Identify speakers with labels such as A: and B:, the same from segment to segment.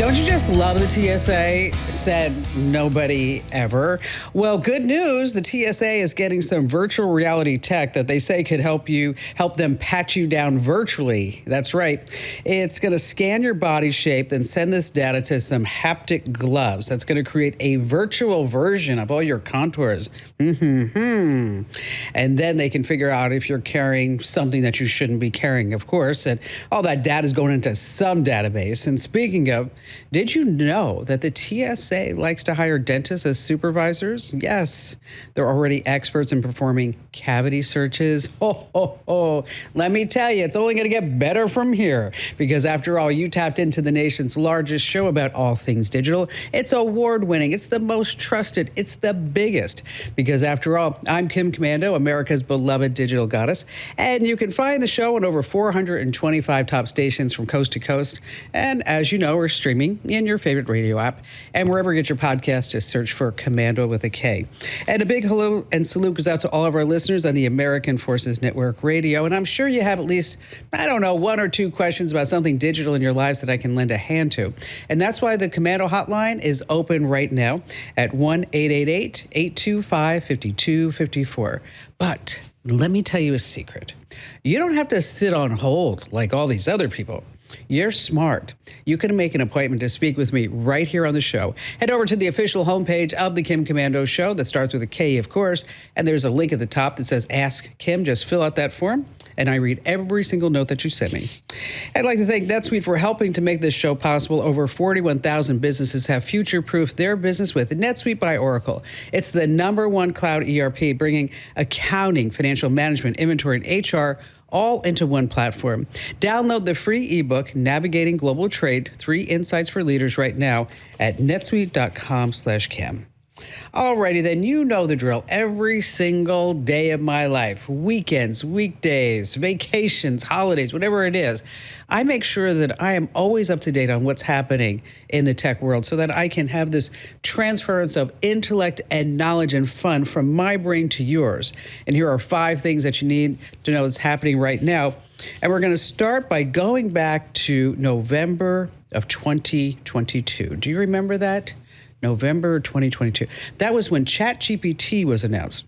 A: Don't you just love the TSA? Said nobody ever. Well, good news. The TSA is getting some virtual reality tech that they say could help them pat you down virtually. That's right. It's going to scan your body shape, then send this data to some haptic gloves. That's going to create a virtual version of all your contours. And then they can figure out if you're carrying something that you shouldn't be carrying, of course. And all that data is going into some database. And speaking of, did you know that the TSA likes to hire dentists as supervisors? Yes, they're already experts in performing cavity searches. Let me tell you, it's only going to get better from here. Because after all, you tapped into the nation's largest show about all things digital. It's award-winning. It's the most trusted. It's the biggest. Because after all, I'm Kim Komando, America's beloved digital goddess. And you can find the show on over 425 top stations from coast to coast. And as you know, we're streaming in your favorite radio app. And wherever you get your podcast, just search for Komando with a K. And a big hello and salute goes out to all of our listeners on the American Forces Network Radio. And I'm sure you have at least, one or two questions about something digital in your lives that I can lend a hand to. And that's why the Komando hotline is open right now at 1-888-825-5254. But let me tell you a secret. You don't have to sit on hold like all these other people. You're smart. You can make an appointment to speak with me right here on the show. Head over to the official homepage of the Kim Komando Show that starts with a K, of course, and there's a link at the top that says Ask Kim. Just fill out that form, and I read every single note that you send me. I'd like to thank NetSuite for helping to make this show possible. Over 41,000 businesses have future-proofed their business with NetSuite by Oracle. It's the #1 cloud ERP, bringing accounting, financial management, inventory, and HR all into one platform. Download the free ebook, Navigating Global Trade, 3 Insights for Leaders right now at netsuite.com/Kim. Alrighty then, you know the drill. Every single day of my life, weekends, weekdays, vacations, holidays, whatever it is, I make sure that I am always up to date on what's happening in the tech world so that I can have this transference of intellect and knowledge and fun from my brain to yours. And here are 5 things that you need to know that's happening right now. And we're going to start by going back to November of 2022. Do you remember that? November 2022. That was when ChatGPT was announced.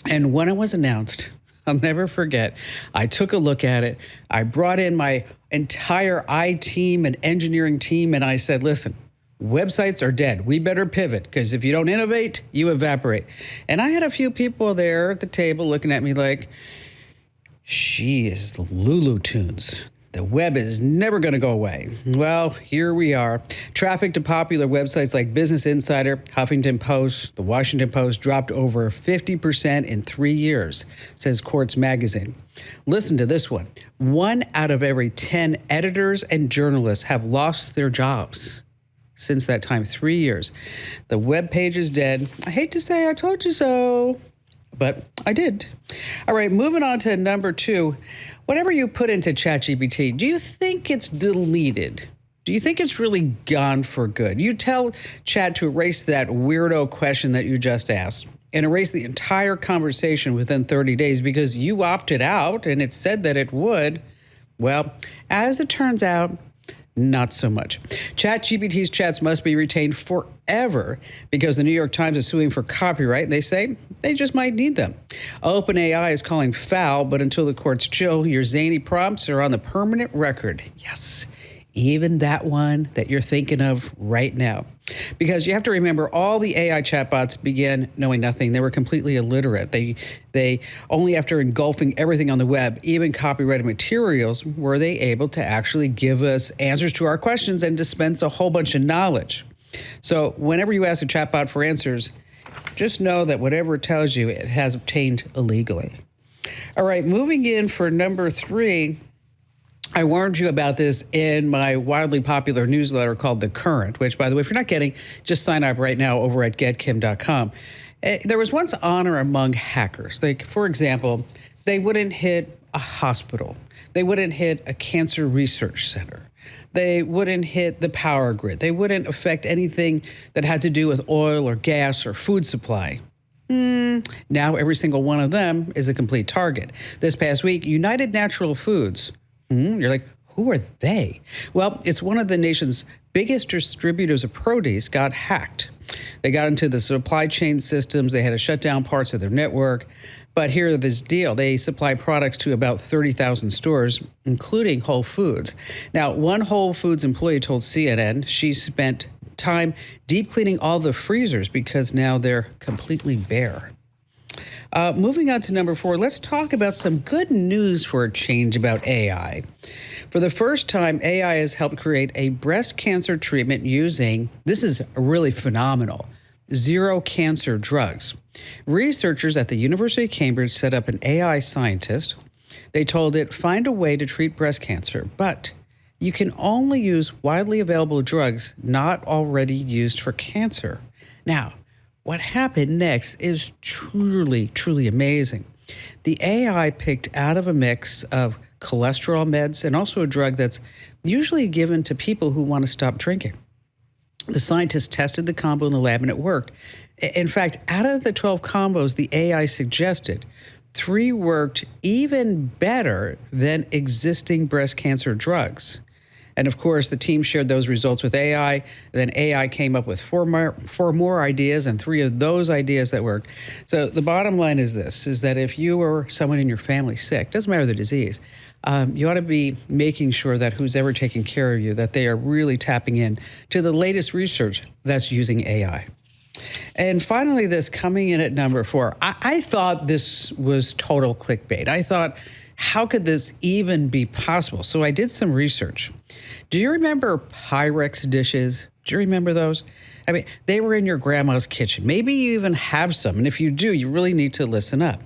A: And when it was announced, I'll never forget, I took a look at it. I brought in my entire I-team and engineering team, and I said, listen, websites are dead. We better pivot, because if you don't innovate, you evaporate. And I had a few people there at the table looking at me like, she is Lulu Tunes. The web is never going to go away. Well, here we are. Traffic to popular websites like Business Insider, Huffington Post, The Washington Post dropped over 50% in 3 years, says Quartz Magazine. Listen to this one. 1 out of every 10 editors and journalists have lost their jobs since that time, 3 years. The web page is dead. I hate to say I told you so, but I did. All right, moving on to number 2. Whatever you put into ChatGPT, do you think it's deleted? Do you think it's really gone for good? You tell Chat to erase that weirdo question that you just asked and erase the entire conversation within 30 days because you opted out and it said that it would. Well, as it turns out, not so much. ChatGPT's chats must be retained forever because the New York Times is suing for copyright, and they say they just might need them. OpenAI is calling foul, but until the courts chill, your zany prompts are on the permanent record. Yes, even that one that you're thinking of right now. Because you have to remember, all the AI chatbots began knowing nothing. They were completely illiterate. They only after engulfing everything on the web, even copyrighted materials, were they able to actually give us answers to our questions and dispense a whole bunch of knowledge. So whenever you ask a chatbot for answers, just know that whatever it tells you, it has obtained illegally. All right, moving in for number 3. I warned you about this in my wildly popular newsletter called The Current, which, by the way, if you're not getting, just sign up right now over at getkim.com. There was once honor among hackers. Like, for example, they wouldn't hit a hospital. They wouldn't hit a cancer research center. They wouldn't hit the power grid. They wouldn't affect anything that had to do with oil or gas or food supply. Now every single one of them is a complete target. This past week, United Natural Foods. You're like, who are they? Well, it's one of the nation's biggest distributors of produce got hacked. They got into the supply chain systems. They had to shut down parts of their network. But here's this deal. They supply products to about 30,000 stores, including Whole Foods. Now, one Whole Foods employee told CNN she spent time deep cleaning all the freezers because now they're completely bare. Moving on to number 4, let's talk about some good news for a change about AI. For the first time, AI has helped create a breast cancer treatment using, this is really phenomenal, zero cancer drugs. Researchers at the University of Cambridge set up an AI scientist. They told it, find a way to treat breast cancer, but you can only use widely available drugs not already used for cancer. Now, what happened next is truly, truly amazing. The AI picked out of a mix of cholesterol meds and also a drug that's usually given to people who want to stop drinking. The scientists tested the combo in the lab and it worked. In fact, out of the 12 combos the AI suggested, 3 worked even better than existing breast cancer drugs. And of course, the team shared those results with AI. Then AI came up with 4 more ideas, and 3 of those ideas that worked. So the bottom line is this, is that if you or someone in your family sick, doesn't matter the disease, you ought to be making sure that who's ever taking care of you, that they are really tapping in to the latest research that's using AI. And finally, this coming in at number 4, I thought this was total clickbait. I thought, how could this even be possible? So I did some research. Do you remember pyrex dishes? Do you remember those? I mean, they were in your grandma's kitchen. Maybe you even have some. And if you do, you really need to listen up.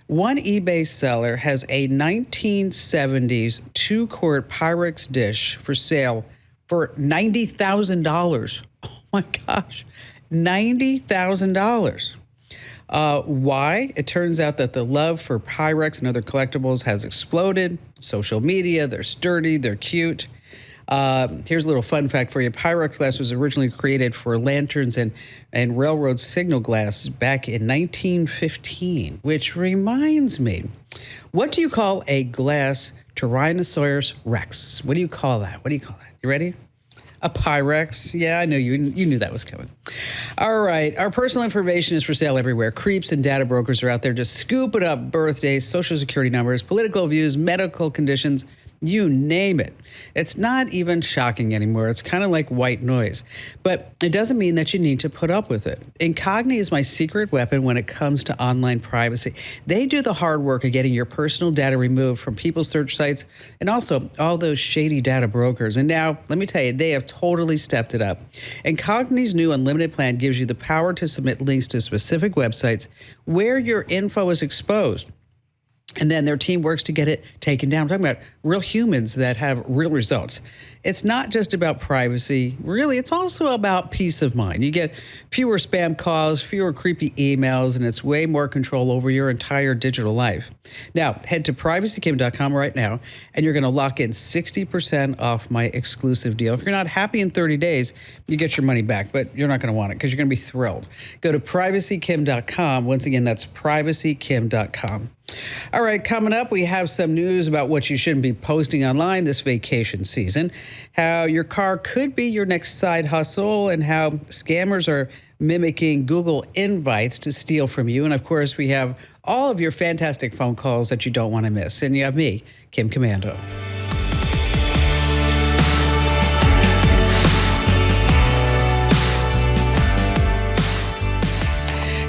A: One eBay seller has a 1970s 2-quart pyrex dish for sale for $90,000. Oh my gosh, $90,000. Why? It turns out that the love for pyrex and other collectibles has exploded. Social media, they're sturdy, they're cute. Here's a little fun fact for you. Pyrex glass was originally created for lanterns and railroad signal glass back in 1915, which reminds me, what do you call a glass Tyrannosaurus Rex? What do you call that? What do you call that? You ready? A pyrex. Yeah, I know you knew that was coming. All right. Our personal information is for sale everywhere. Creeps and data brokers are out there just scooping up birthdays, social security numbers, political views, medical conditions, you name it. It's not even shocking anymore. It's kind of like white noise. But it doesn't mean that you need to put up with it. Incogni is my secret weapon when it comes to online privacy. They do the hard work of getting your personal data removed from people's search sites and also all those shady data brokers. And now, let me tell you, they have totally stepped it up. Incogni's new unlimited plan gives you the power to submit links to specific websites where your info is exposed. And then their team works to get it taken down. I'm talking about real humans that have real results. It's not just about privacy. Really, it's also about peace of mind. You get fewer spam calls, fewer creepy emails, and it's way more control over your entire digital life. Now, head to privacykim.com right now, and you're going to lock in 60% off my exclusive deal. If you're not happy in 30 days, you get your money back, but you're not going to want it because you're going to be thrilled. Go to privacykim.com. Once again, that's privacykim.com. All right, coming up, we have some news about what you shouldn't be posting online this vacation season, how your car could be your next side hustle, and how scammers are mimicking Google invites to steal from you. And of course, we have all of your fantastic phone calls that you don't want to miss. And you have me, Kim Komando.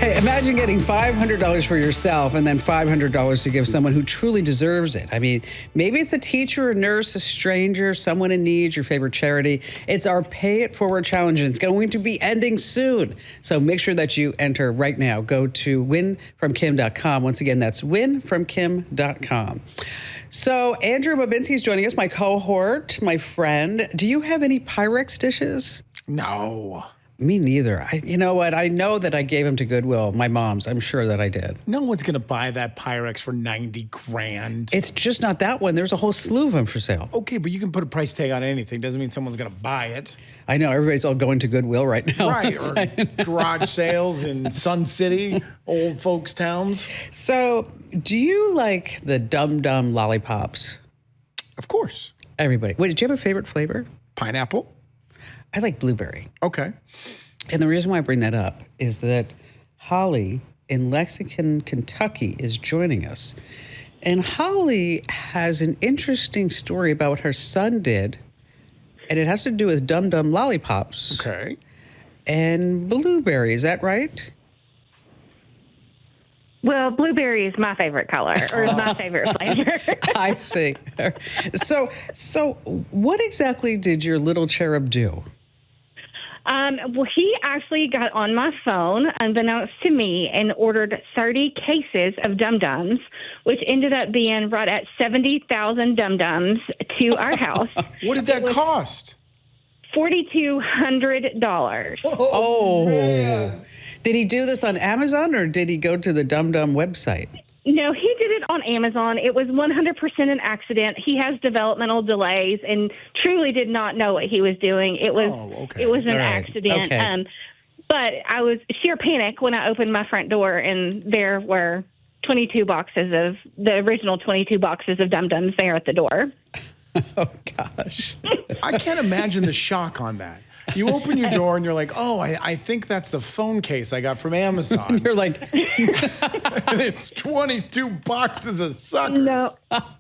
A: Hey, imagine getting $500 for yourself and then $500 to give someone who truly deserves it. I mean, maybe it's a teacher, a nurse, a stranger, someone in need, your favorite charity. It's our Pay It Forward challenge, and it's going to be ending soon. So make sure that you enter right now. Go to winfromkim.com. Once again, that's winfromkim.com. So Andrew Babinski is joining us, my cohort, my friend. Do you have any Pyrex dishes?
B: No.
A: Me neither. You know what? I know that I gave them to Goodwill, my mom's. I'm sure that I did.
B: No one's going to buy that Pyrex for $90,000.
A: It's just not that one. There's a whole slew of them for sale.
B: Okay, but you can put a price tag on anything. Doesn't mean someone's going to buy it.
A: I know. Everybody's all going to Goodwill right now.
B: Right, or garage sales in Sun City, old folks' towns.
A: So, do you like the Dum Dum lollipops?
B: Of course.
A: Everybody. Wait, did you have a favorite flavor?
B: Pineapple.
A: I like blueberry.
B: Okay.
A: And the reason why I bring that up is that Holly in Lexington, Kentucky is joining us. And Holly has an interesting story about what her son did. And it has to do with Dum Dum lollipops.
B: Okay.
A: And blueberry, is that right?
C: Well, blueberry is my favorite color, or is my favorite flavor.
A: I see. So what exactly did your little cherub do?
C: Well, he actually got on my phone, unbeknownst to me, and ordered 30 cases of Dum Dums, which ended up being right at 70,000 Dum Dums to our house.
B: What did that cost?
C: $4,200.
A: Oh.
B: Man.
A: Did he do this on Amazon or did he go to the Dum Dum website?
C: No, he did it on Amazon. It was 100% an accident. He has developmental delays and truly did not know what he was doing. It was
B: okay.
C: It was an
A: All right.
C: accident.
A: Okay.
C: But I was sheer panic when I opened my front door, and there were the original 22 boxes of Dum Dums there at the door.
A: Oh, gosh.
B: I can't imagine the shock on that. You open your door and you're like, oh, I think that's the phone case I got from Amazon.
A: You're like,
B: And it's 22 boxes of suckers.
C: No,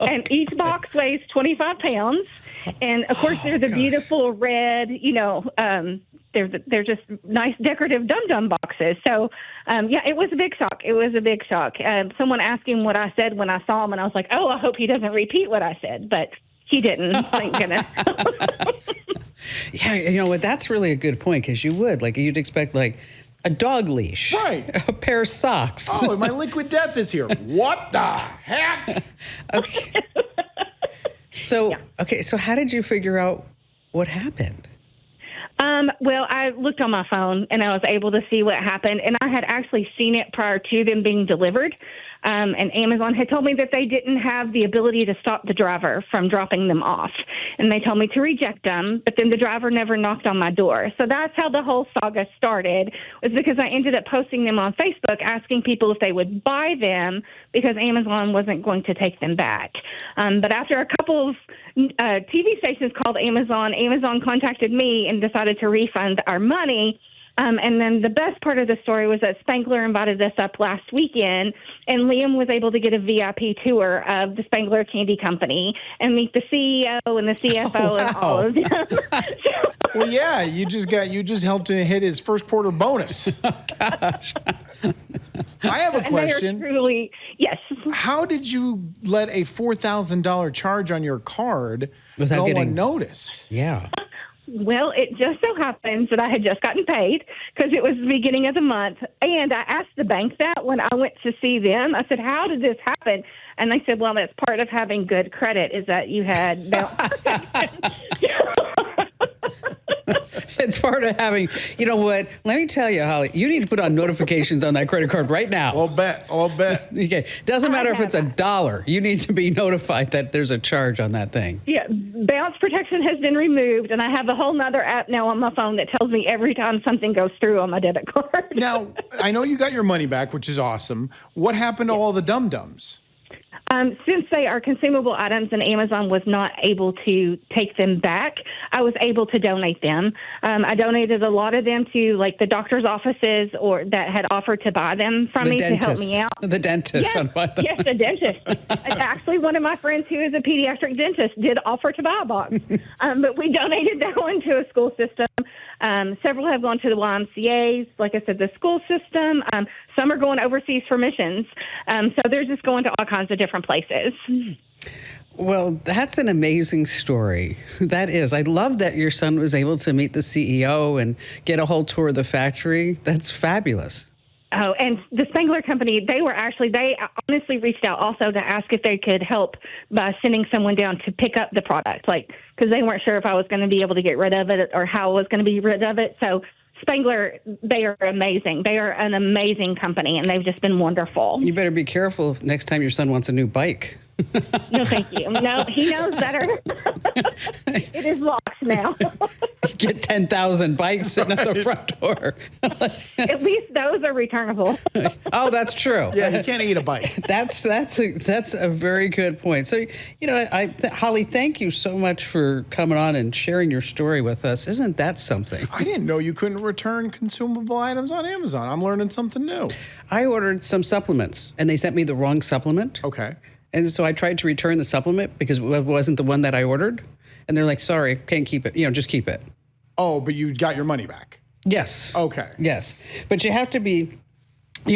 C: and each box weighs 25 pounds. And, of course, there's a beautiful red, they're just nice decorative Dum Dum boxes. So, it was a big shock. It was a big shock. Someone asked him what I said when I saw him, and I was like, oh, I hope he doesn't repeat what I said. But he didn't, thank goodness.
A: yeah, you know what? That's really a good point because you'd expect like a dog leash,
B: Right.
A: a pair of socks.
B: Oh, my liquid death is here. What the heck?
A: Okay. So how did you figure out what happened?
C: Well, I looked on my phone and I was able to see what happened, and I had actually seen it prior to them being delivered. And Amazon had told me that they didn't have the ability to stop the driver from dropping them off. And they told me to reject them, but then the driver never knocked on my door. So that's how the whole saga started, was because I ended up posting them on Facebook, asking people if they would buy them because Amazon wasn't going to take them back. But after a couple of TV stations called Amazon contacted me and decided to refund our money. And then the best part of the story was that Spangler invited us up last weekend, and Liam was able to get a VIP tour of the Spangler Candy Company and meet the CEO and the CFO and all of them.
B: Well, yeah, you just helped him hit his first quarter bonus.
A: Oh, gosh.
B: I have a
C: And they are
B: question.
C: truly, yes.
B: How did you let a $4,000 charge on your card
A: Without
B: go
A: getting-
B: unnoticed?
A: Yeah.
C: Well, it just so happens that I had just gotten paid because it was the beginning of the month. And I asked the bank that when I went to see them. I said, how did this happen? And they said, well, that's part of having good credit is that you had
A: It's part of having, you know what? Let me tell you, Holly, you need to put on notifications on that credit card right now.
B: I'll bet.
A: Okay. Doesn't matter if it's $1. You need to be notified that there's a charge on that thing.
C: Yeah, bounce protection has been removed, and I have a whole nother app now on my phone that tells me every time something goes through on my debit card.
B: Now, I know you got your money back, which is awesome. What happened to all the Dum Dums?
C: Since they are consumable items and Amazon was not able to take them back, I was able to donate them. I donated a lot of them to like the doctor's offices or that had offered to buy them from me to help me out.
A: The dentist.
C: Yes, the dentist. Actually, one of my friends who is a pediatric dentist did offer to buy a box. But we donated that one to a school system. Several have gone to the YMCAs, like I said, the school system. Some are going overseas for missions. So they're just going to all kinds of different places.
A: Well, that's an amazing story. That is. I love that your son was able to meet the CEO and get a whole tour of the factory. That's fabulous.
C: Oh, and the Spangler Company, they honestly reached out also to ask if they could help by sending someone down to pick up the product, because they weren't sure if I was going to be able to get rid of it or how I was going to be rid of it. So Spangler, they are amazing. They are an amazing company, and they've just been wonderful.
A: You better be careful if next time your son wants a new bike.
C: No, thank you. No, he knows better. It is locked now.
A: Get 10,000 bikes sitting at the front door.
C: At least those are returnable.
A: Oh, that's true.
B: Yeah, you can't eat a bike.
A: That's a very good point. So, Holly, thank you so much for coming on and sharing your story with us. Isn't that something?
B: I didn't know you couldn't return consumable items on Amazon. I'm learning something new.
A: I ordered some supplements, and they sent me the wrong supplement.
B: Okay.
A: And so I tried to return the supplement because it wasn't the one that I ordered. And they're like, sorry, can't keep it. Just keep it.
B: Oh, but you got your money back.
A: Yes.
B: Okay.
A: Yes. But you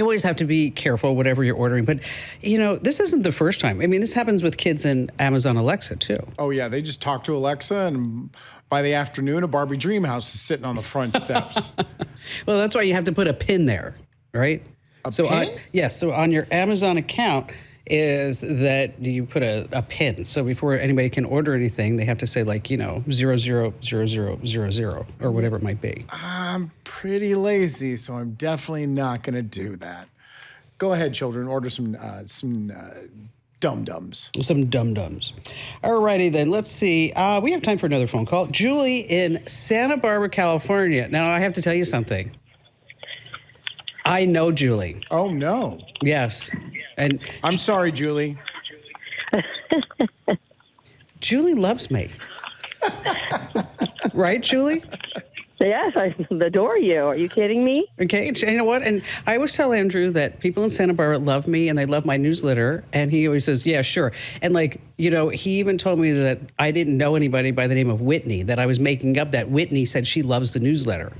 A: always have to be careful, whatever you're ordering. But, this isn't the first time. I mean, this happens with kids in Amazon Alexa, too.
B: Oh, yeah. They just talk to Alexa, and by the afternoon, a Barbie dream house is sitting on the front steps.
A: Well, that's why you have to put a pin there, right?
B: A
A: pin? Yes. So on your Amazon account is that you put a pin. So before anybody can order anything, they have to say 000000 or whatever it might be.
B: I'm pretty lazy, so I'm definitely not going to do that. Go ahead, children. Order some dum-dums.
A: Some dum-dums. All righty then. Let's see. We have time for another phone call. Julie in Santa Barbara, California. Now, I have to tell you something. I know Julie.
B: Oh, no.
A: Yes. And
B: I'm sorry, Julie.
A: Julie loves me. Right, Julie?
D: Yes, I adore you. Are you kidding me?
A: Okay, and you know what? And I always tell Andrew that people in Santa Barbara love me and they love my newsletter. And he always says, yeah, sure. And he even told me that I didn't know anybody by the name of Whitney, that I was making up that Whitney said she loves the newsletter.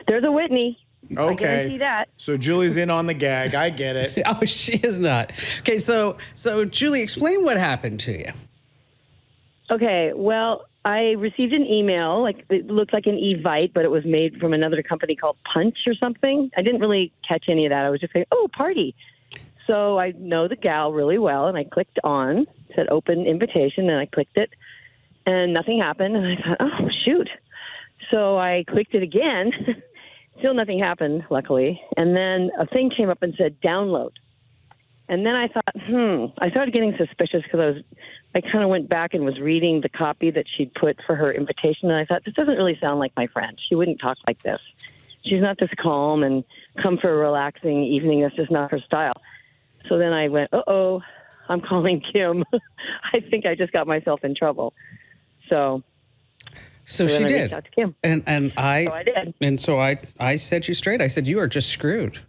D: There's a Whitney.
B: Okay.
D: I guarantee that.
B: So Julie's in on the gag. I get it.
A: Oh, she is not. Okay, so Julie, explain what happened to you.
D: Okay, well, I received an email. It looked like an Evite, but it was made from another company called Punch or something. I didn't really catch any of that. I was just saying, oh, party. So I know the gal really well, and I clicked on, said open invitation, and I clicked it, and nothing happened. And I thought, oh, shoot. So I clicked it again. Still nothing happened, luckily. And then a thing came up and said download. And then I thought, I started getting suspicious because I kind of went back and was reading the copy that she'd put for her invitation. And I thought, this doesn't really sound like my friend. She wouldn't talk like this. She's not this calm and come for a relaxing evening. That's just not her style. So then I went, uh-oh, I'm calling Kim. I think I just got myself in trouble. So
A: she did.
D: I reached out to Kim.
A: And I
D: did.
A: And so I set you straight. I said, you are just screwed.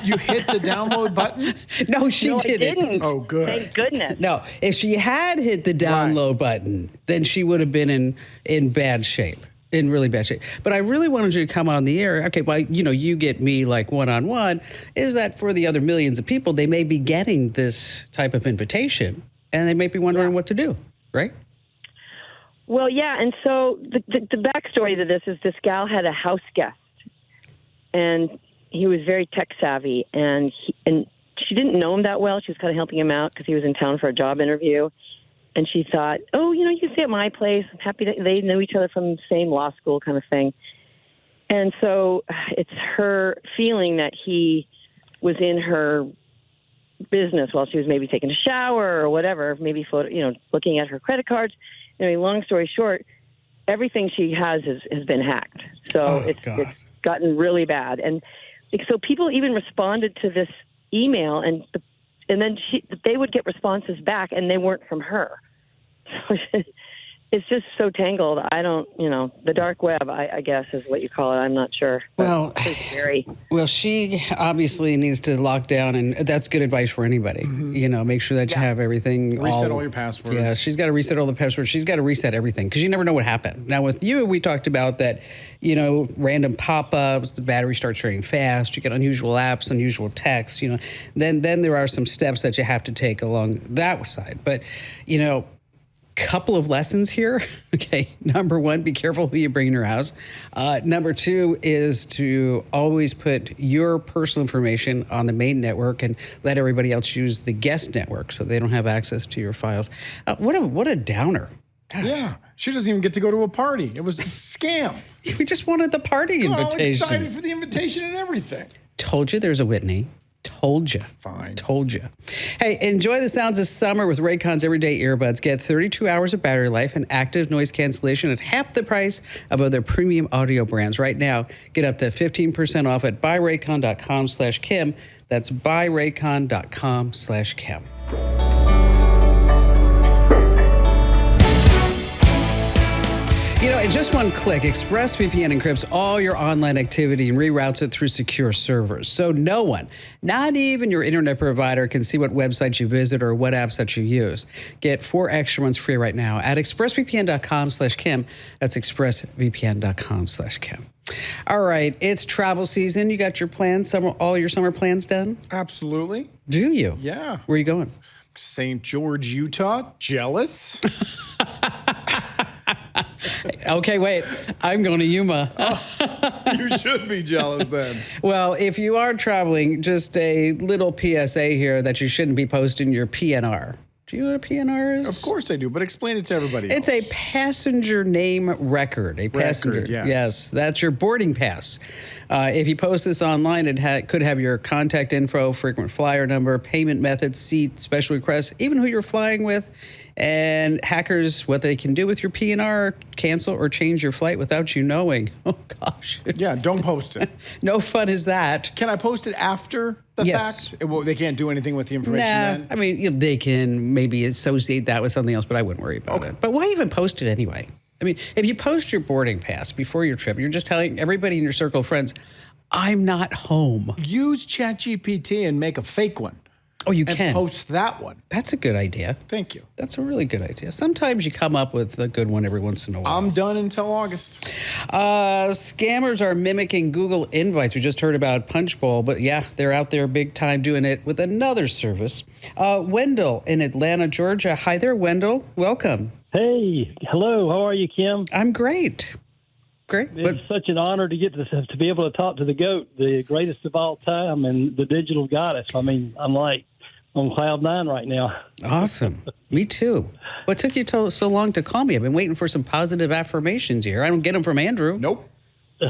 B: You hit the download button?
A: No, she didn't.
D: I didn't.
B: Oh, good.
D: Thank goodness.
A: No, if she had hit the download button, then she would have been in bad shape. In really bad shape. But I really wanted you to come on the air. Okay, well, you get me one-on-one. Is that for the other millions of people, they may be getting this type of invitation and they may be wondering what to do, right?
D: Well, yeah, and so the backstory to this is this gal had a house guest, and he was very tech savvy, and she didn't know him that well. She was kind of helping him out because he was in town for a job interview, and she thought, oh, you can stay at my place. I'm happy that they know each other from the same law school kind of thing. And so it's her feeling that he was in her business while she was maybe taking a shower or whatever, maybe looking at her credit cards. Anyway, long story short, everything she has been hacked. So it's gotten really bad. And so people even responded to this email, and then they would get responses back, and they weren't from her. So it's just so tangled. I don't, the dark web, I guess, is what you call it. I'm not sure.
A: Well,
D: it's scary.
A: Well, she obviously needs to lock down, and that's good advice for anybody. Mm-hmm. Make sure that you have everything.
B: Reset all your passwords.
A: Yeah, she's got to reset all the passwords. She's got to reset everything because you never know what happened. Now, with you, we talked about that, random pop-ups, the battery starts draining fast, you get unusual apps, unusual texts, Then there are some steps that you have to take along that side. But, couple of lessons here. Okay. Number one, be careful who you bring in your house. Number two is to always put your personal information on the main network and let everybody else use the guest network so they don't have access to your files. What a downer. Gosh.
B: Yeah. She doesn't even get to go to a party. It was a scam.
A: We just wanted the party invitation.
B: All excited for the invitation and everything.
A: Told you there's a Whitney. Told you.
B: Fine.
A: Told you. Hey, enjoy the sounds of summer with Raycon's everyday earbuds. Get 32 hours of battery life and active noise cancellation at half the price of other premium audio brands. Right now, get up to 15% off at buyraycon.com/Kim. That's buyraycon.com/Kim. You know, in just one click, ExpressVPN encrypts all your online activity and reroutes it through secure servers. So no one, not even your internet provider, can see what websites you visit or what apps that you use. Get 4 extra months free right now at expressvpn.com/Kim. That's expressvpn.com/Kim. All right, it's travel season. You got your plans, all your summer plans done?
B: Absolutely.
A: Do you?
B: Yeah.
A: Where are you going?
B: St. George, Utah. Jealous?
A: Okay, wait. I'm going to Yuma.
B: You should be jealous then.
A: Well, if you are traveling, just a little PSA here that you shouldn't be posting your PNR. Do you know what a PNR is?
B: Of course I do, but explain it to everybody
A: It's
B: else.
A: a passenger name record. A passenger.
B: Yes.
A: That's your boarding pass. If you post this online, it could have your contact info, frequent flyer number, payment method, seat, special requests, even who you're flying with. And hackers, what they can do with your PNR, cancel or change your flight without you knowing. Oh, gosh.
B: Yeah, don't post it.
A: No fun is that.
B: Can I post it after the
A: Yes.
B: fact? Well, they can't do anything with the information then?
A: I mean, they can maybe associate that with something else, but I wouldn't worry about it. But why even post it anyway? I mean, if you post your boarding pass before your trip, you're just telling everybody in your circle of friends, I'm not home.
B: Use ChatGPT and make a fake one.
A: Oh, you
B: And
A: can.
B: post that one.
A: That's a good idea.
B: Thank you.
A: That's a really good idea. Sometimes you come up with a good one every once in a while.
B: I'm done until August.
A: Scammers are mimicking Google Invites. We just heard about Punchbowl, but yeah, they're out there big time doing it with another service. Wendell in Atlanta, Georgia. Hi there, Wendell. Welcome.
E: Hey, hello. How are you, Kim?
A: I'm great. Great.
E: It's such an honor to get to be able to talk to the GOAT, the greatest of all time, and the digital goddess. I mean, I'm like on cloud 9 right now.
A: Awesome. Me too. What took you so long to call me? I've been waiting for some positive affirmations here. I don't get them from Andrew.
B: Nope.
E: Oh,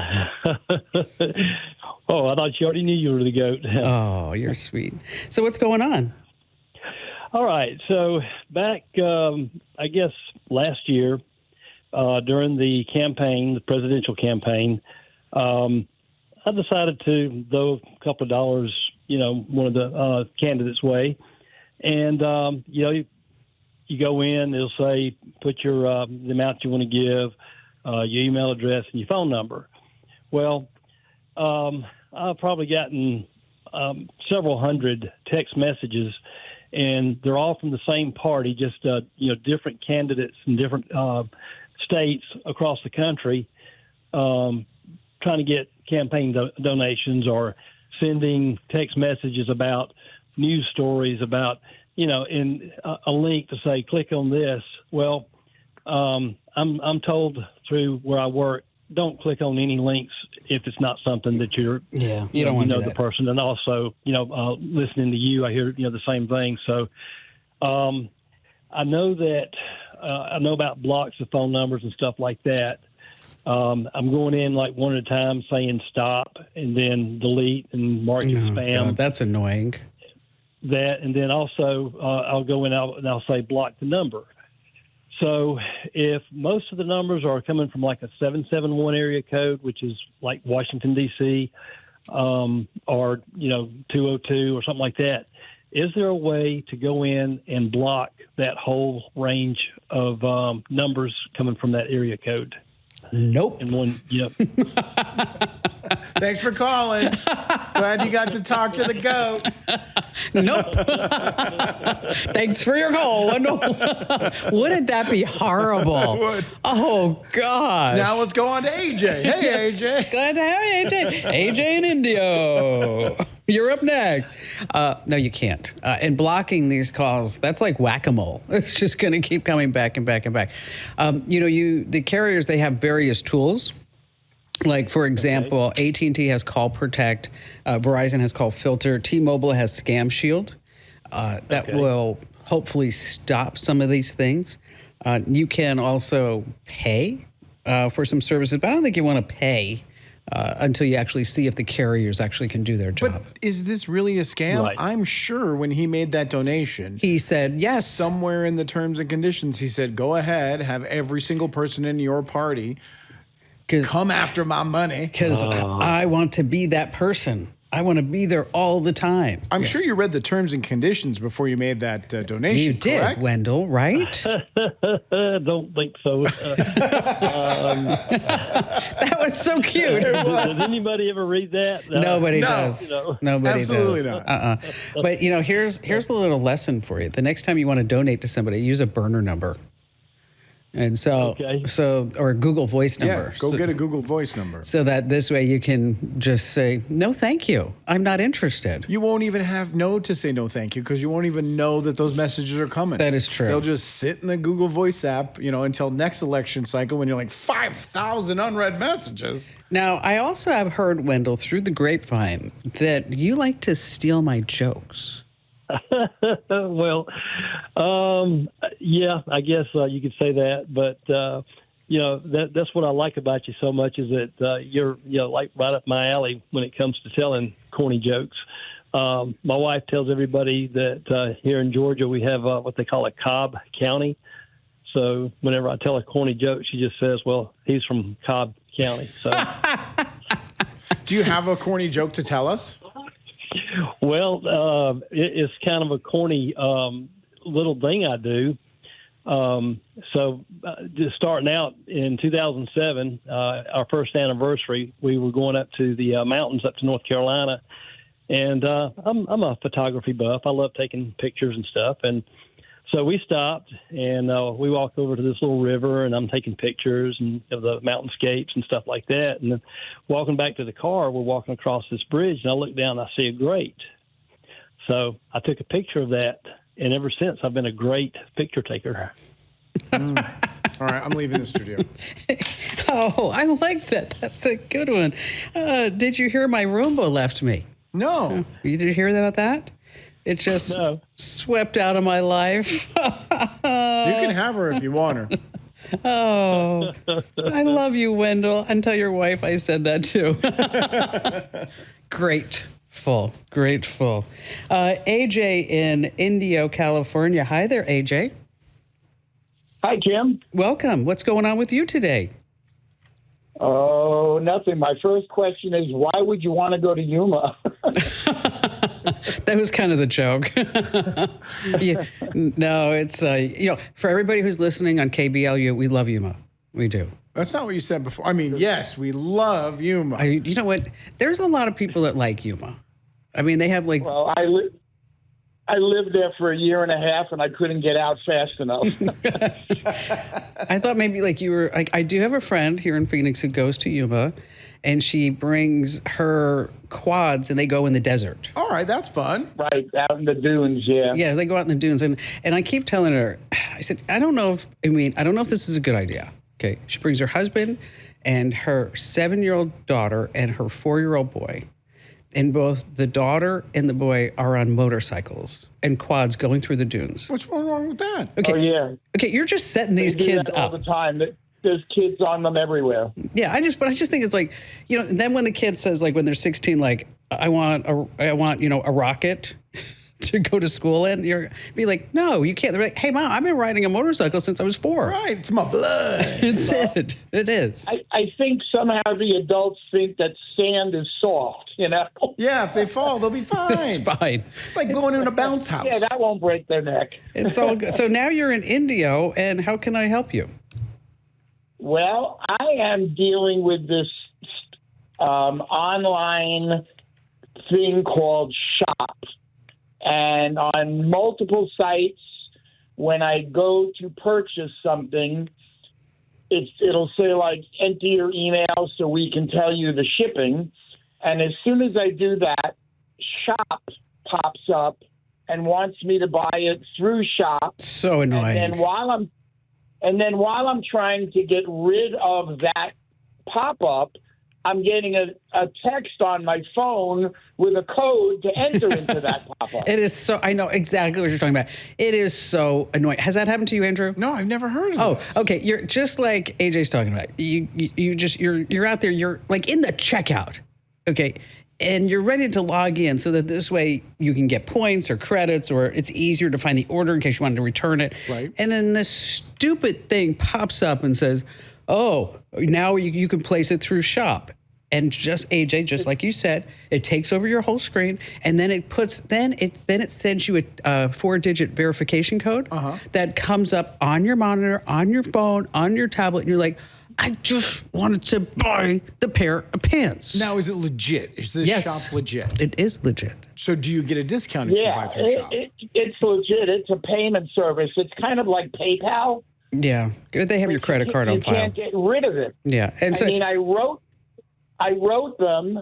E: I thought you already knew you were the GOAT.
A: Oh, you're sweet. So what's going on?
E: All right. So back, I guess, last year, during the campaign, the presidential campaign, I decided to throw a couple of dollars, one of the candidates' way. And, you go in, it'll say, put your the amount you want to give, your email address, and your phone number. Well, I've probably gotten several hundred text messages, and they're all from the same party, just, different candidates in different states across the country trying to get campaign donations or sending text messages about news stories about, in a link to say, click on this. Well, I'm told through where I work, don't click on any links if it's not something that you don't want to know the person. And also, listening to you, I hear, the same thing. So I know that I know about blocks of phone numbers and stuff like that. I'm going in like one at a time saying stop and then delete and mark it spam.
A: God, that's annoying.
E: That, and then also I'll go in and I'll say block the number. So if most of the numbers are coming from like a 771 area code, which is like Washington, D.C., or, 202 or something like that, is there a way to go in and block that whole range of numbers coming from that area code?
A: Nope.
E: And one, yep.
B: Thanks for calling. Glad you got to talk to the GOAT.
A: Nope. Thanks for your call, Wendell. Wouldn't that be horrible?
B: It would.
A: Oh, gosh.
B: Now let's go on to AJ. Hey,
A: Yes.
B: AJ.
A: Glad to have you, AJ. AJ in Indio. You're up next. No, you can't. And blocking these calls, that's like whack-a-mole. It's just going to keep coming back and back and back. The carriers, they have various tools. Like, for example, AT&T has Call Protect, Verizon has Call Filter, T-Mobile has Scam Shield. That will hopefully stop some of these things. You can also pay for some services, but I don't think you want to pay until you actually see if the carriers actually can do their job.
B: But is this really a scam?
E: Right.
B: I'm sure when he made that donation,
A: He said, yes.
B: somewhere in the terms and conditions, he said, go ahead, have every single person in your party come after my money.
A: Because I want to be that person. I want to be there all the time.
B: I'm sure you read the terms and conditions before you made that donation,
A: You did,
B: correct?
A: Wendell, right?
E: Don't think so.
A: That was so cute.
E: Did anybody ever read that?
A: Nobody
B: No.
A: does.
E: No.
A: Nobody
B: Absolutely
A: does.
B: not.
A: But here's a little lesson for you. The next time you want to donate to somebody, use a burner number. And so,
E: Okay.
A: or a Google Voice
B: Yeah,
A: number.
B: go get a Google Voice number.
A: So that this way you can just say, no, thank you. I'm not interested.
B: You won't even have to say no thank you because you won't even know that those messages are coming.
A: That is true.
B: They'll just sit in the Google Voice app, until next election cycle when you're like 5,000 unread messages.
A: Now, I also have heard, Wendell, through the grapevine, that you like to steal my jokes.
E: Well, yeah, I guess you could say that, but that's what I like about you so much is that you're like right up my alley when it comes to telling corny jokes. My wife tells everybody that here in Georgia we have what they call a Cobb County. So whenever I tell a corny joke, she just says, "Well, he's from Cobb County." So,
B: Do you have a corny joke to tell us?
E: well, it's kind of a corny little thing I do. Just starting out in 2007, our first anniversary, we were going up to the mountains up to North Carolina. And I'm a photography buff. I love taking pictures and stuff. And so we stopped and we walked over to this little river, and I'm taking pictures and of the mountainscapes and stuff like that. And then walking back to the car, we're walking across this bridge, and I look down and I see a grate. So I took a picture of that, and ever since I've been a great picture taker.
B: All right, I'm leaving the studio.
A: Oh, I like that. That's a good one. Did you hear my Roomba left me?
B: No.
A: You did hear about that? It just swept out of my life.
B: You can have her if you want her.
A: Oh, I love you, Wendell. And tell your wife I said that too. Grateful. AJ in Indio, California. Hi there, AJ.
F: Hi, Jim.
A: Welcome. What's going on with you today?
F: Oh, nothing. My first question is, why would you want to go to Yuma?
A: That was kind of the joke. Yeah, no, it's, for everybody who's listening on KBLU, we love Yuma. We do.
B: That's not what you said before. I mean, yes, we love Yuma.
A: You know what? There's a lot of people that like Yuma. I mean, they have like...
F: Well, I lived there for a year and a half, and I couldn't get out fast enough.
A: I thought maybe like you were... I do have a friend here in Phoenix who goes to Yuma, and she brings her quads, and they go in the desert.
B: All right, that's fun.
F: Right, out in the dunes, yeah.
A: Yeah, they go out in the dunes, and I keep telling her, I said, I don't know if this is a good idea. Okay, she brings her husband and her 7-year-old daughter and her 4-year-old boy. And both the daughter and the boy are on motorcycles and quads going through the dunes.
B: What's wrong with that?
A: Okay.
F: Oh, yeah.
A: Okay, you're just setting these
F: They do
A: kids
F: that all
A: up.
F: the time. There's kids on them everywhere.
A: Yeah, I just think it's like, then when the kid says, like, when they're 16, like, I want a rocket to go to school in, you're be like, no, you can't. They're like, hey, Mom, I've been riding a motorcycle since I was 4.
B: Right, it's my blood.
A: It's it. It is.
F: I think somehow the adults think that sand is soft,
B: Yeah, if they fall, they'll be fine.
A: It's fine.
B: It's like going in a bounce house.
F: Yeah, that won't break their neck.
A: It's all good. So now you're in Indio, and how can I help you?
F: Well, I am dealing with this online thing called Shop. And on multiple sites, when I go to purchase something, it'll say, like, enter your email so we can tell you the shipping. And as soon as I do that, Shop pops up and wants me to buy it through Shop.
A: So annoying.
F: And then while I'm trying to get rid of that pop-up, I'm getting a text on my phone with a code to enter into that pop-up.
A: It is so, I know exactly what you're talking about. It is so annoying. Has that happened to you, Andrew?
B: No, I've never heard of this.
A: Oh, okay. You're just like AJ's talking about. You're out there, you're like in the checkout. Okay. And you're ready to log in so that this way you can get points or credits, or it's easier to find the order in case you wanted to return it.
B: Right.
A: And then this stupid thing pops up and says, oh, now you can place it through Shop. And just AJ, just like you said, it takes over your whole screen, and then it sends you a 4-digit verification code that comes up on your monitor, on your phone, on your tablet, and you're like, I just wanted to buy the pair of pants.
B: Now, is it legit? Is this shop legit?
A: It is legit.
B: So do you get a discount if you buy through Shop?
F: It's legit. It's a payment service. It's kind of like PayPal.
A: Yeah, they have your credit card on file.
F: You can't get rid of it.
A: Yeah, and
F: I mean, I wrote them,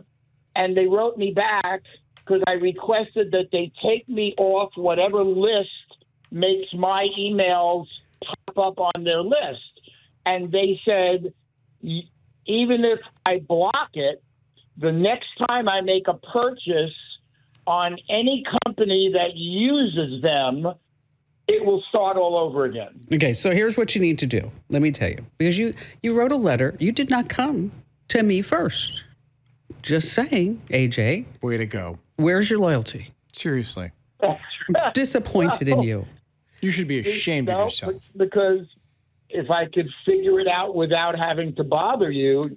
F: and they wrote me back because I requested that they take me off whatever list makes my emails pop up on their list. And they said, even if I block it, the next time I make a purchase on any company that uses them, it will start all over again.
A: Okay, so here's what you need to do. Let me tell you. Because you wrote a letter. You did not come to me first. Just saying, AJ.
B: Way to go.
A: Where's your loyalty?
B: Seriously.
A: I'm disappointed in you.
B: You should be ashamed of yourself.
F: Because if I could figure it out without having to bother you,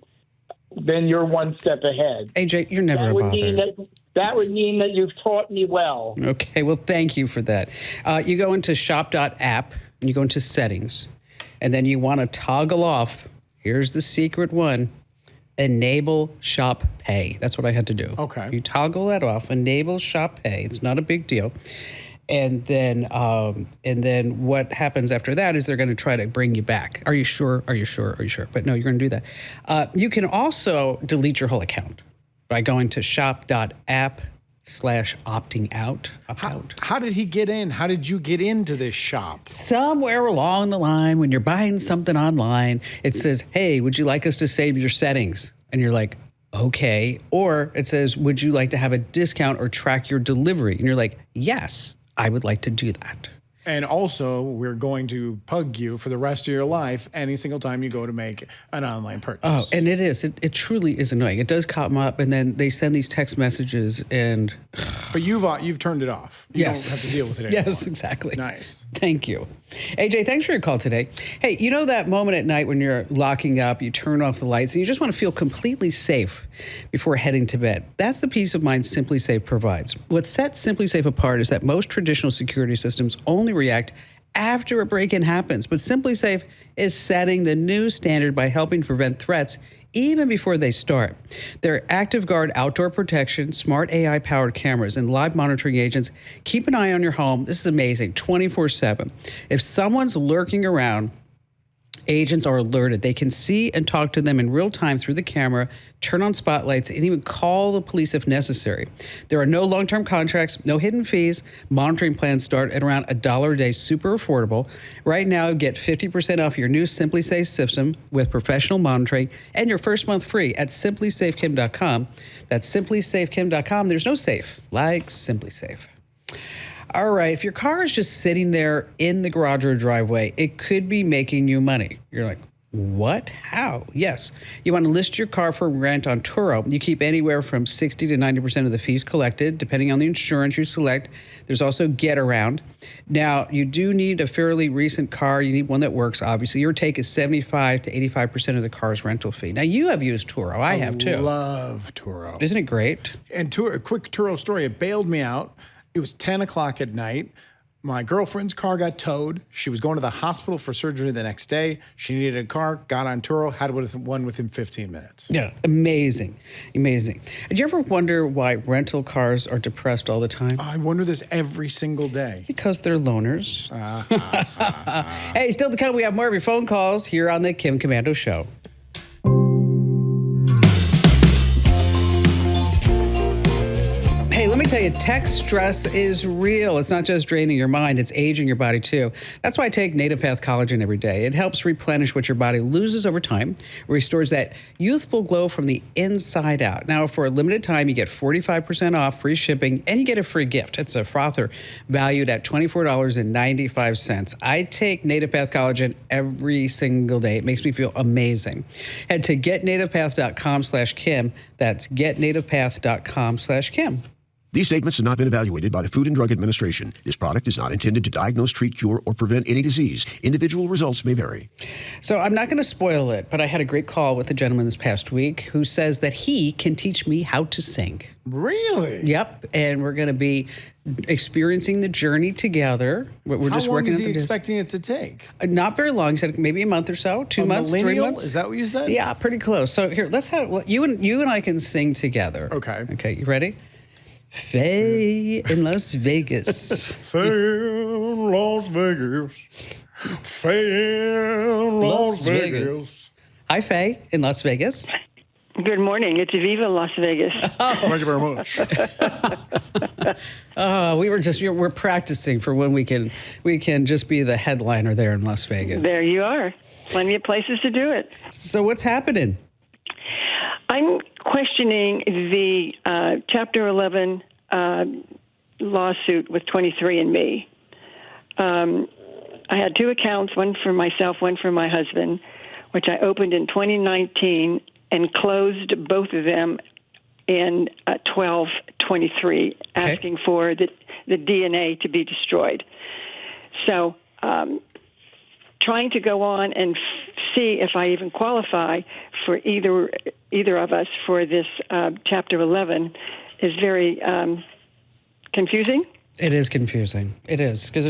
F: then you're one step ahead.
A: AJ, you're never a bother.
F: That would mean that you've taught me well.
A: Okay, well, thank you for that. You go into shop.app, and you go into settings, and then you want to toggle off, here's the secret one, enable Shop Pay. That's what I had to do.
B: Okay.
A: You toggle that off, enable Shop Pay. It's not a big deal. And then what happens after that is they're going to try to bring you back. Are you sure? Are you sure? Are you sure? But no, you're going to do that. You can also delete your whole account by going to shop.app/opting out.
B: How did he get in? How did you get into this shop?
A: Somewhere along the line, when you're buying something online, it says, hey, would you like us to save your settings? And you're like, okay. Or it says, would you like to have a discount or track your delivery? And you're like, yes, I would like to do that.
B: And also, we're going to pug you for the rest of your life any single time you go to make an online purchase.
A: Oh, and it is. It truly is annoying. It does come up, and then they send these text messages, and...
B: But you've turned it off. You don't have to deal with it anymore.
A: Yes, exactly.
B: Nice.
A: Thank you. AJ, thanks for your call today. Hey, you know that moment at night when you're locking up, you turn off the lights, and you just want to feel completely safe before heading to bed? That's the peace of mind Simply Safe provides. What sets Simply Safe apart is that most traditional security systems only react after a break-in happens, but Simply Safe is setting the new standard by helping prevent threats even before they start. Their ActiveGuard outdoor protection, smart AI-powered cameras, and live monitoring agents keep an eye on your home. This is amazing, 24/7. If someone's lurking around, agents are alerted. They can see and talk to them in real time through the camera, turn on spotlights, and even call the police if necessary. There are no long-term contracts, no hidden fees. Monitoring plans start at around $1 a day, super affordable. Right now, get 50% off your new Simply Safe system with professional monitoring and your first month free at simplysafekim.com. That's simplysafekim.com. There's no safe like Simply Safe. All right, if your car is just sitting there in the garage or driveway, it could be making you money. You're like, what? How? Yes. You want to list your car for rent on Turo. You keep anywhere from 60 to 90% of the fees collected, depending on the insurance you select. There's also Get Around. Now, you do need a fairly recent car. You need one that works, obviously. Your take is 75 to 85% of the car's rental fee. Now, you have used Turo. I have, too.
B: I love Turo.
A: Isn't it great?
B: And a quick Turo story. It bailed me out. It was 10 o'clock at night. My girlfriend's car got towed. She was going to the hospital for surgery the next day. She needed a car, got on Turo, had one within 15 minutes.
A: Yeah, amazing, amazing. Do you ever wonder why rental cars are depressed all the time?
B: I wonder this every single day.
A: Because they're loners. Hey, still to come, we have more of your phone calls here on the Kim Komando Show. Hey, let me tell you, tech stress is real. It's not just draining your mind, it's aging your body too. That's why I take Native Path Collagen every day. It helps replenish what your body loses over time, restores that youthful glow from the inside out. Now, for a limited time, you get 45% off, free shipping, and you get a free gift. It's a frother valued at $24.95. I take Native Path Collagen every single day. It makes me feel amazing. Head to getnativepath.com/Kim. That's getnativepath.com/Kim.
G: These statements have not been evaluated by the Food and Drug Administration. This product is not intended to diagnose, treat, cure, or prevent any disease. Individual results may vary.
A: So I'm not going to spoil it, but I had a great call with a gentleman this past week who says that he can teach me how to sing.
B: Really?
A: Yep. And we're going to be experiencing the journey together. We're just
B: How long
A: working
B: is
A: at
B: he
A: the
B: expecting it to take?
A: Not very long. He said maybe a month or so, 2 months, 3
B: millennial?
A: months.
B: Is that what you said?
A: Yeah, pretty close. So here, let's have you and I can sing together.
B: Okay.
A: Okay, you ready? Faye in Las Vegas.
B: Faye in Las Vegas. Faye in Las Vegas.
A: Hi, Faye in Las Vegas.
D: Good morning. It's Viva Las Vegas.
B: Thank you very much.
A: We're practicing for when we can just be the headliner there in Las Vegas.
D: There you are. Plenty of places to do it.
A: So what's happening?
D: I'm questioning the Chapter 11 lawsuit with 23andMe. I had 2 accounts, one for myself, one for my husband, which I opened in 2019 and closed both of them in 12/23, asking for the DNA to be destroyed. So trying to go on and see if I even qualify for either of us for this Chapter 11 is very confusing.
A: It is confusing. It is, because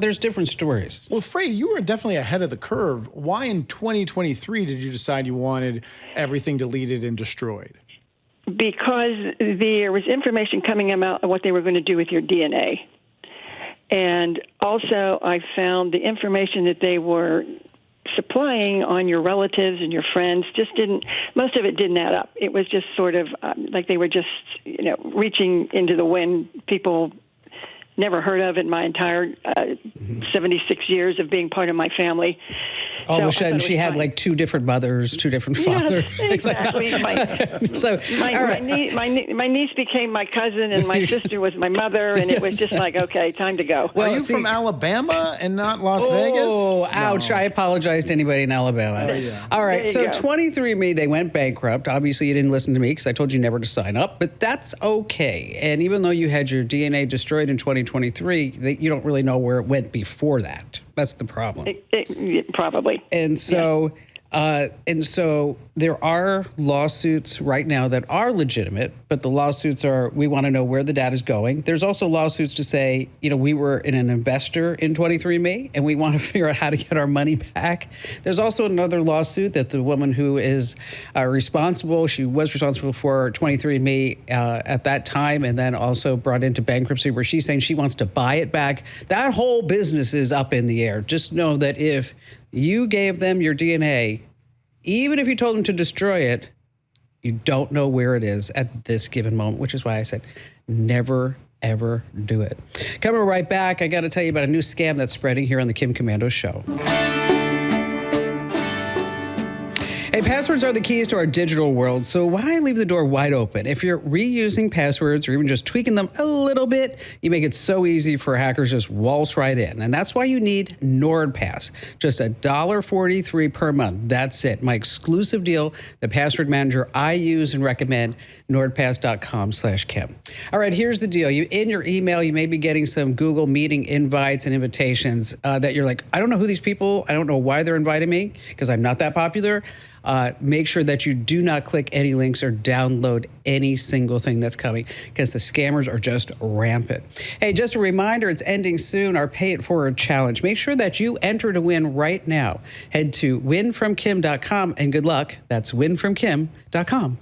A: there's different stories.
B: Well, Frey, you were definitely ahead of the curve. Why in 2023 did you decide you wanted everything deleted and destroyed?
D: Because there was information coming about what they were going to do with your DNA. And also I found the information that they were supplying on your relatives and your friends most of it didn't add up. It was just sort of like they were just, reaching into the wind. People never heard of in my entire 76 years of being part of my family.
A: All of a sudden, she had like 2 different mothers, 2 different fathers.
D: Yeah, exactly. My niece became my cousin, and my sister was my mother, and it was just like, okay, time to go.
B: Well, are you from Alabama and not Las Vegas?
A: Oh, ouch. No. I apologize to anybody in Alabama.
B: Oh, yeah.
A: All right, so 23andMe, they went bankrupt. Obviously, you didn't listen to me because I told you never to sign up, but that's okay. And even though you had your DNA destroyed in 2023, you don't really know where it went before that. That's the problem.
D: Probably.
A: And so, there are lawsuits right now that are legitimate, but the lawsuits are, we want to know where the data is going. There's also lawsuits to say, we were an investor in 23andMe and we want to figure out how to get our money back. There's also another lawsuit that the woman who is responsible, she was responsible for 23andMe at that time and then also brought into bankruptcy, where she's saying she wants to buy it back. That whole business is up in the air. Just know that if you gave them your DNA, even if you told them to destroy it, you don't know where it is at this given moment, which is why I said never, ever do it. Coming right back, I got to tell you about a new scam that's spreading here on the Kim Komando Show. Hey, passwords are the keys to our digital world, so why leave the door wide open? If you're reusing passwords or even just tweaking them a little bit, you make it so easy for hackers to just waltz right in. And that's why you need NordPass. Just $1.43 per month. That's it. My exclusive deal, the password manager I use and recommend, nordpass.com/Kim. All right, here's the deal. In your email, you may be getting some Google Meeting invites and invitations that you're like, I don't know who these people, I don't know why they're inviting me because I'm not that popular. Make sure that you do not click any links or download any single thing that's coming, because the scammers are just rampant. Hey, just a reminder, it's ending soon, our Pay It Forward challenge. Make sure that you enter to win right now. Head to winfromkim.com and good luck. That's winfromkim.com.